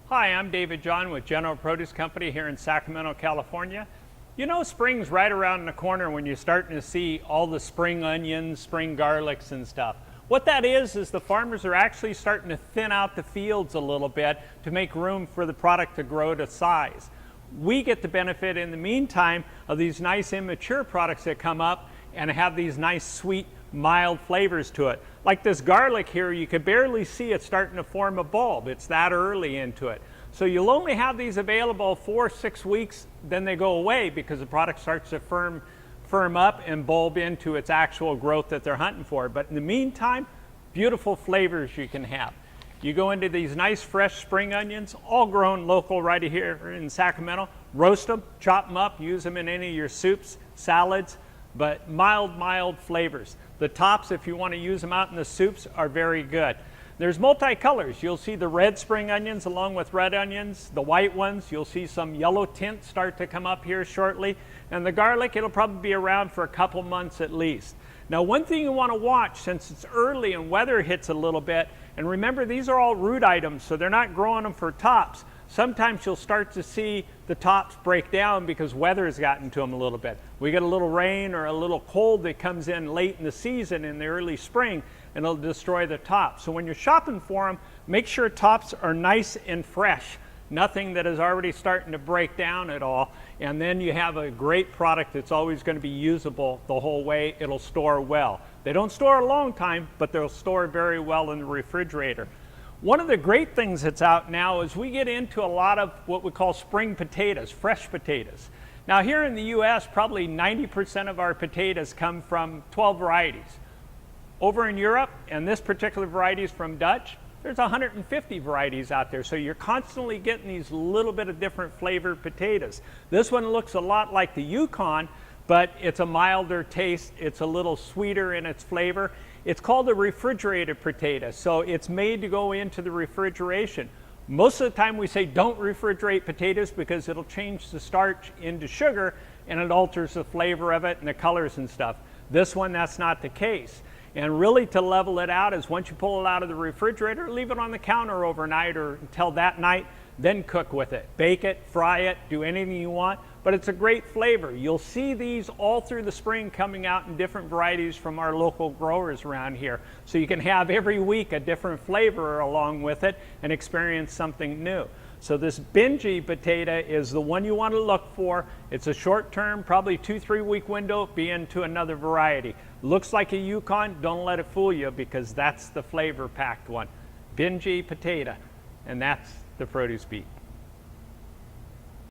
Hi, I'm David John with General Produce Company here in Sacramento, California. You know, spring's right around the corner when you're starting to see all the spring onions, spring garlics and stuff. What that is the farmers are actually starting to thin out the fields a little bit to make room for the product to grow to size. We get the benefit in the meantime of these nice immature products that come up and have these nice sweet mild flavors to it. Like this garlic here, you could barely see it starting to form a bulb. It's that early into it. So you'll only have these available 4 or 6 weeks, then they go away because the product starts to firm up and bulb into its actual growth that they're hunting for. But in the meantime, beautiful flavors you can have. You go into these nice fresh spring onions, all grown local right here in Sacramento. Roast them, chop them up, use them in any of your soups, salads, but mild flavors. The tops, if you want to use them out in the soups, are very good. There's multicolors. You'll see the red spring onions along with red onions, the white ones. You'll see some yellow tint start to come up here shortly. And the garlic, it'll probably be around for a couple months at least. Now, one thing you want to watch, since it's early and weather hits a little bit, and remember these are all root items, so they're not growing them for tops. Sometimes you'll start to see the tops break down because weather has gotten to them a little bit. We get a little rain or a little cold that comes in late in the season in the early spring and it'll destroy the tops. So when you're shopping for them, make sure tops are nice and fresh. Nothing that is already starting to break down at all. And then you have a great product that's always going to be usable the whole way. It'll store well. They don't store a long time, but they'll store very well in the refrigerator. One of the great things that's out now is we get into a lot of what we call spring potatoes, fresh potatoes. Now here in the US, probably 90% of our potatoes come from 12 varieties. Over in Europe, and this particular variety is from Dutch, there's 150 varieties out there. So you're constantly getting these little bit of different flavored potatoes. This one looks a lot like the Yukon, but it's a milder taste. It's a little sweeter in its flavor. It's called a refrigerated potato, so it's made to go into the refrigeration. Most of the time we say don't refrigerate potatoes because it'll change the starch into sugar and it alters the flavor of it and the colors and stuff. This one, that's not the case. And really to level it out is once you pull it out of the refrigerator, leave it on the counter overnight or until that night, then cook with it. Bake it, fry it, do anything you want, but it's a great flavor. You'll see these all through the spring coming out in different varieties from our local growers around here. So you can have every week a different flavor along with it and experience something new. So this Bintje potato is the one you want to look for. It's a short term, probably 2-3 week window, be into another variety. Looks like a Yukon, don't let it fool you because that's the flavor packed one. Bintje potato, and that's the Produce Beat.